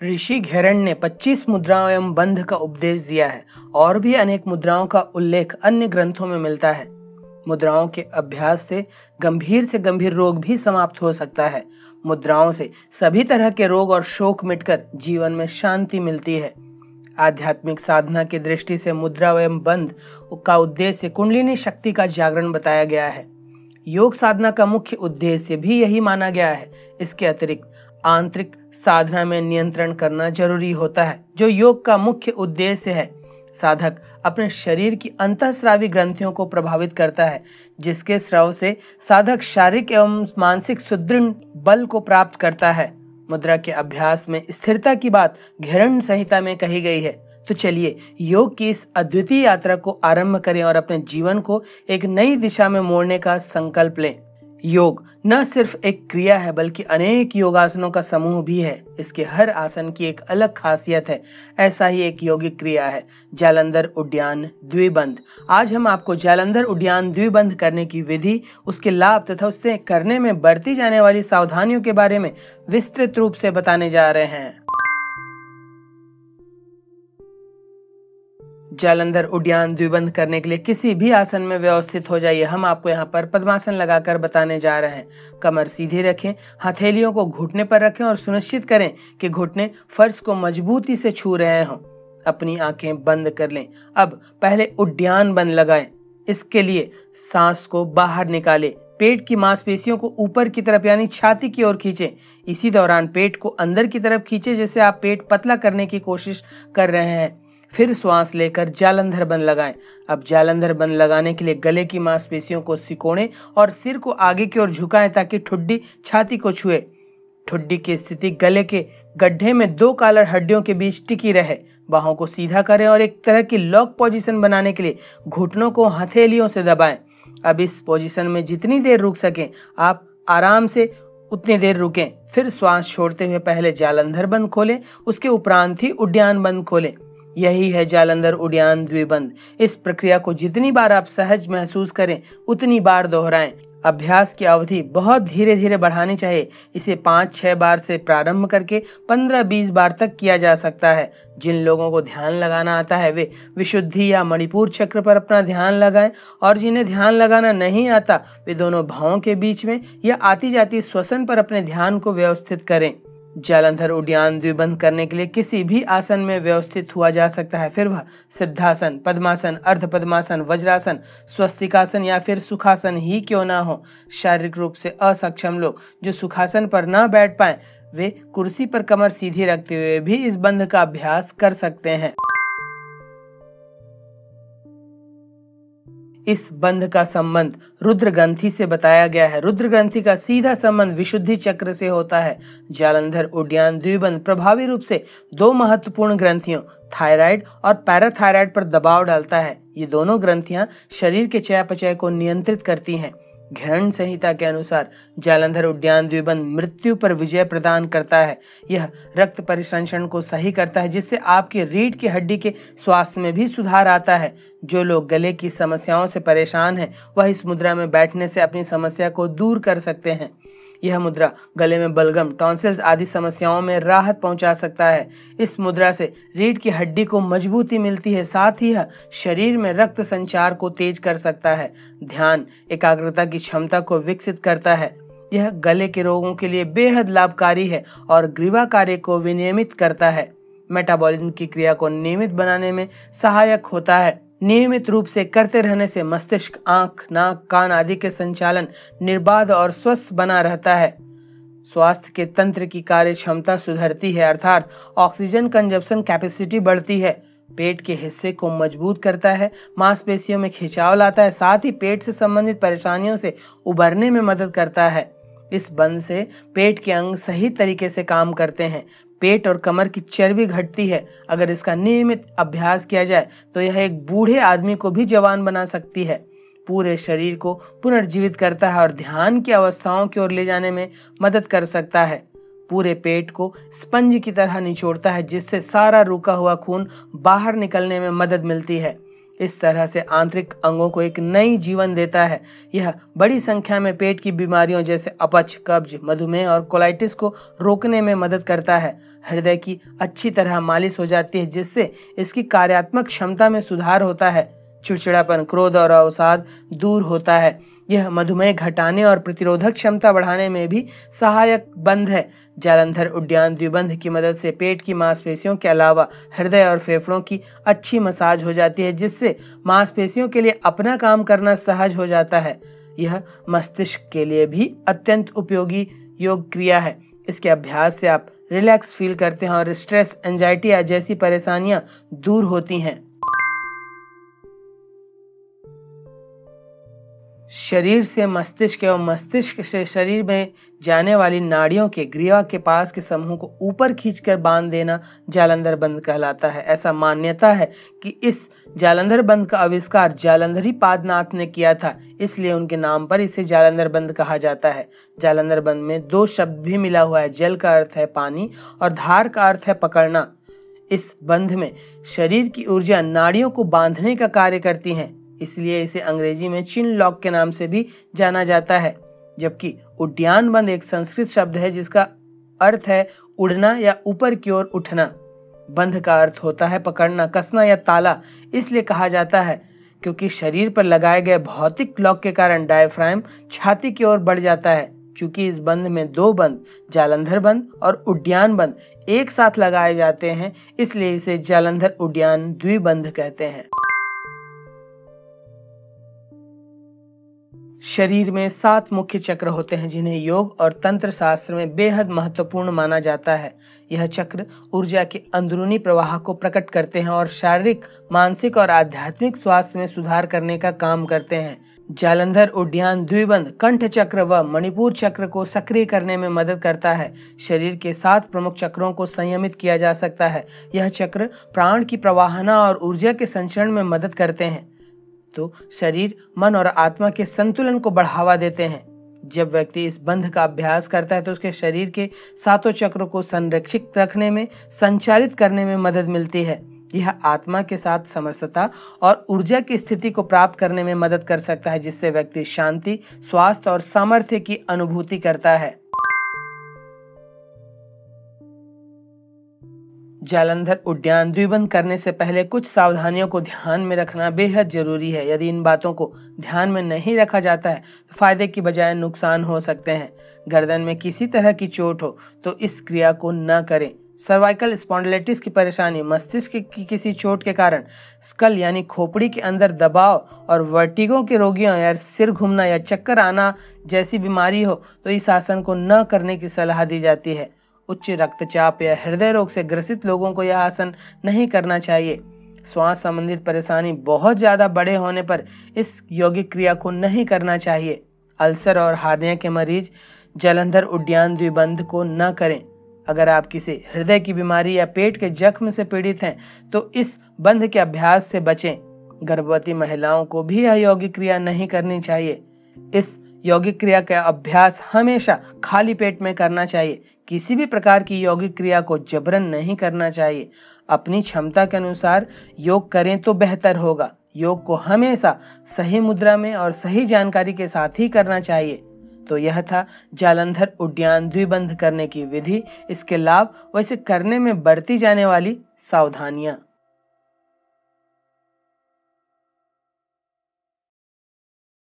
ऋषि घेरन ने 25 मुद्राओं एवं बंध का उपदेश दिया है और भी अनेक मुद्राओं का उल्लेख अन्य ग्रंथों में मिलता है। मुद्राओं के अभ्यास से गंभीर रोग भी समाप्त हो सकता है। मुद्राओं से सभी तरह के रोग और शोक मिटकर जीवन में शांति मिलती है। आध्यात्मिक साधना की दृष्टि से मुद्रा एवं बंध का उद्देश्य कुंडलिनी शक्ति का जागरण बताया गया है। योग साधना का मुख्य उद्देश्य भी यही माना गया है। इसके अतिरिक्त आंतरिक साधना में नियंत्रण करना जरूरी होता है, जो योग का मुख्य उद्देश्य है। साधक अपने शरीर की अंतःस्रावी ग्रंथियों को प्रभावित करता है, जिसके स्राव से साधक शारीरिक एवं मानसिक सुदृढ़ बल को प्राप्त करता है। मुद्रा के अभ्यास में स्थिरता की बात घेरन संहिता में कही गई है। तो चलिए योग की इस अद्वितीय यात्रा को आरंभ करें और अपने जीवन को एक नई दिशा में मोड़ने का संकल्प लें। योग न सिर्फ एक क्रिया है, बल्कि अनेक योगासनों का समूह भी है। इसके हर आसन की एक अलग खासियत है। ऐसा ही एक योगिक क्रिया है जालंधर उड्डयन द्विबंध। आज हम आपको जालंधर उड्डयन द्विबंध करने की विधि, उसके लाभ तथा उससे करने में बरती जाने वाली सावधानियों के बारे में विस्तृत रूप से बताने जा रहे हैं। जालंधर उड्डयन द्विबंध करने के लिए किसी भी आसन में व्यवस्थित हो जाइए। हम आपको यहाँ पर पद्मासन लगाकर बताने जा रहे हैं। कमर सीधी रखें, हथेलियों को घुटने पर रखें और सुनिश्चित करें कि घुटने फर्श को मजबूती से छू रहे हों। अपनी आंखें बंद कर लें। अब पहले उड्डयन बंध लगाएं। इसके लिए सांस को बाहर निकालें, पेट की मांसपेशियों को ऊपर की तरफ यानी छाती की ओर खींचें। इसी दौरान पेट को अंदर की तरफ खींचें, जैसे आप पेट पतला करने की कोशिश कर रहे हैं। फिर श्वास लेकर जालंधर बंध लगाएं। अब जालंधर बंध लगाने के लिए गले की मांसपेशियों को सिकोड़ें और सिर को आगे की ओर झुकाएं ताकि ठुड्डी छाती को छुए। ठुड्डी की स्थिति गले के गड्ढे में दो कॉलर हड्डियों के बीच टिकी रहे। बाहों को सीधा करें और एक तरह की लॉक पोजीशन बनाने के लिए घुटनों को हथेलियों से दबाएं। अब इस पोजीशन में जितनी देर रुक सकें आप आराम से उतनी देर रुकें। फिर श्वास छोड़ते हुए पहले जालंधर बंध खोलें, उसके उपरांत ही उड्डयन बंध खोलें। यही है जालंधर उड्डयन द्विबंध। इस प्रक्रिया को जितनी बार आप सहज महसूस करें उतनी बार दोहराएं। अभ्यास की अवधि बहुत धीरे धीरे बढ़ानी चाहिए। इसे 5-6 बार से प्रारंभ करके 15-20 बार तक किया जा सकता है। जिन लोगों को ध्यान लगाना आता है वे विशुद्धि या मणिपुर चक्र पर अपना ध्यान लगाएं, और जिन्हें ध्यान लगाना नहीं आता वे दोनों भावों के बीच में या आती जाती श्वसन पर अपने ध्यान को व्यवस्थित करें। जालंधर उड्डयन द्विबंध करने के लिए किसी भी आसन में व्यवस्थित हुआ जा सकता है, फिर वह सिद्धासन, पद्मासन, अर्ध पद्मासन, वज्रासन, स्वस्तिकासन या फिर सुखासन ही क्यों ना हो। शारीरिक रूप से असक्षम लोग जो सुखासन पर न बैठ पाए वे कुर्सी पर कमर सीधी रखते हुए भी इस बंध का अभ्यास कर सकते हैं। इस बंध का संबंध रुद्र ग्रंथि से बताया गया है। रुद्र ग्रंथि का सीधा संबंध विशुद्धि चक्र से होता है। जालंधर उड्डयन द्विबंध प्रभावी रूप से दो महत्वपूर्ण ग्रंथियों थायराइड और पैराथायराइड पर दबाव डालता है। ये दोनों ग्रंथियां शरीर के चयापचय को नियंत्रित करती हैं। घेरन संहिता के अनुसार जालंधर उड्डयन द्विबंध मृत्यु पर विजय प्रदान करता है। यह रक्त परिसंचरण को सही करता है, जिससे आपकी रीढ़ की हड्डी के स्वास्थ्य में भी सुधार आता है। जो लोग गले की समस्याओं से परेशान हैं वह इस मुद्रा में बैठने से अपनी समस्या को दूर कर सकते हैं। यह मुद्रा गले में बलगम, टॉन्सिल्स आदि समस्याओं में राहत पहुंचा सकता है। इस मुद्रा से रीढ़ की हड्डी को मजबूती मिलती है, साथ ही यह शरीर में रक्त संचार को तेज कर सकता है। ध्यान एकाग्रता की क्षमता को विकसित करता है। यह गले के रोगों के लिए बेहद लाभकारी है और ग्रीवा कार्य को विनियमित करता है। मेटाबॉलिज्म की क्रिया को नियमित बनाने में सहायक होता है। नियमित रूप से करते रहने से मस्तिष्क, आंख, नाक, कान आदि के संचालन निर्बाध और स्वस्थ बना रहता है। स्वास्थ्य के तंत्र की कार्य क्षमता सुधरती है, अर्थात ऑक्सीजन कंजप्शन कैपेसिटी बढ़ती है। पेट के हिस्से को मजबूत करता है, मांसपेशियों में खिंचाव लाता है, साथ ही पेट से संबंधित परेशानियों से उबरने में मदद करता है। इस बंध से पेट के अंग सही तरीके से काम करते हैं। पेट और कमर की चर्बी घटती है। अगर इसका नियमित अभ्यास किया जाए तो यह एक बूढ़े आदमी को भी जवान बना सकती है। पूरे शरीर को पुनर्जीवित करता है और ध्यान की अवस्थाओं की ओर ले जाने में मदद कर सकता है। पूरे पेट को स्पंज की तरह निचोड़ता है, जिससे सारा रुका हुआ खून बाहर निकलने में मदद मिलती है। इस तरह से आंतरिक अंगों को एक नई जीवन देता है। यह बड़ी संख्या में पेट की बीमारियों जैसे अपच, कब्ज, मधुमेह और कोलाइटिस को रोकने में मदद करता है। हृदय की अच्छी तरह मालिश हो जाती है, जिससे इसकी कार्यात्मक क्षमता में सुधार होता है। चिड़चिड़ापन, क्रोध और अवसाद दूर होता है। यह मधुमेह घटाने और प्रतिरोधक क्षमता बढ़ाने में भी सहायक बंध है। जालंधर उद्यान द्विबंध की मदद से पेट की मांसपेशियों के अलावा हृदय और फेफड़ों की अच्छी मसाज हो जाती है, जिससे मांसपेशियों के लिए अपना काम करना सहज हो जाता है। यह मस्तिष्क के लिए भी अत्यंत उपयोगी योग क्रिया है। इसके अभ्यास से आप रिलैक्स फील करते हैं और स्ट्रेस, एंजाइटी जैसी परेशानियां दूर होती हैं। शरीर से मस्तिष्क एवं मस्तिष्क से शरीर में जाने वाली नाड़ियों के ग्रीवा के पास के समूह को ऊपर खींचकर बांध देना जालंधर बंध कहलाता है। ऐसा मान्यता है कि इस जालंधर बंध का आविष्कार जालंधरी पादनाथ ने किया था, इसलिए उनके नाम पर इसे जालंधर बंध कहा जाता है। जालंधर बंध में दो शब्द भी मिला हुआ है। जल का अर्थ है पानी और धार का अर्थ है पकड़ना। इस बंध में शरीर की ऊर्जा नाड़ियों को बांधने का कार्य करती है, इसलिए इसे अंग्रेजी में चिन लॉक के नाम से भी जाना जाता है। जबकि उद्यान बंध एक संस्कृत शब्द है जिसका अर्थ है उड़ना या ऊपर की ओर उठना। बंध का अर्थ होता है पकड़ना, कसना या ताला। इसलिए कहा जाता है क्योंकि शरीर पर लगाए गए भौतिक लॉक के कारण डायफ्राम छाती की ओर बढ़ जाता है। चूंकि इस बंध में दो बंध, जालंधर बंध और उद्यान बंध एक साथ लगाए जाते हैं, इसलिए इसे जालंधर उद्यान द्विबंध कहते हैं। शरीर में 7 मुख्य चक्र होते हैं, जिन्हें योग और तंत्र शास्त्र में बेहद महत्वपूर्ण माना जाता है। यह चक्र ऊर्जा के अंदरूनी प्रवाह को प्रकट करते हैं और शारीरिक, मानसिक और आध्यात्मिक स्वास्थ्य में सुधार करने का काम करते हैं। जालंधर उद्यान द्विबंध कंठ चक्र व मणिपुर चक्र को सक्रिय करने में मदद करता है। शरीर के 7 प्रमुख चक्रों को संयमित किया जा सकता है। यह चक्र प्राण की प्रवाहना और ऊर्जा के संचरण में मदद करते हैं, तो शरीर, मन और आत्मा के संतुलन को बढ़ावा देते हैं। जब व्यक्ति इस बंध का अभ्यास करता है तो उसके शरीर के 7 चक्रों को संरक्षित रखने में, संचालित करने में मदद मिलती है। यह आत्मा के साथ समरसता और ऊर्जा की स्थिति को प्राप्त करने में मदद कर सकता है, जिससे व्यक्ति शांति, स्वास्थ्य और सामर्थ्य की अनुभूति करता है। जालंधर उद्यान द्विबंध करने से पहले कुछ सावधानियों को ध्यान में रखना बेहद जरूरी है। यदि इन बातों को ध्यान में नहीं रखा जाता है तो फायदे की बजाय नुकसान हो सकते हैं। गर्दन में किसी तरह की चोट हो तो इस क्रिया को न करें। सर्वाइकल स्पॉन्डिलाइटिस की परेशानी, मस्तिष्क की किसी चोट के कारण स्कल यानी खोपड़ी के अंदर दबाव और वर्टिगो के रोगियों या सिर घूमना या चक्कर आना जैसी बीमारी हो तो इस आसन को न करने की सलाह दी जाती है। उच्च रक्तचाप या हृदय रोग से ग्रसित लोगों को यह आसन नहीं करना चाहिए। श्वास संबंधित परेशानी बहुत ज़्यादा बड़े होने पर इस यौगिक क्रिया को नहीं करना चाहिए। अल्सर और हार्निया के मरीज जालंधर उद्यान द्विबंध को न करें। अगर आप किसी हृदय की बीमारी या पेट के जख्म से पीड़ित हैं तो इस बंध के अभ्यास से बचें। गर्भवती महिलाओं को भी यह यौगिक क्रिया नहीं करनी चाहिए। इस यौगिक क्रिया का अभ्यास हमेशा खाली पेट में करना चाहिए। किसी भी प्रकार की यौगिक क्रिया को जबरन नहीं करना चाहिए। अपनी क्षमता के अनुसार योग करें तो बेहतर होगा। योग को हमेशा सही मुद्रा में और सही जानकारी के साथ ही करना चाहिए। तो यह था जालंधर उद्यान द्विबंध करने की विधि, इसके लाभ व इसे करने में बरती जाने वाली सावधानियां।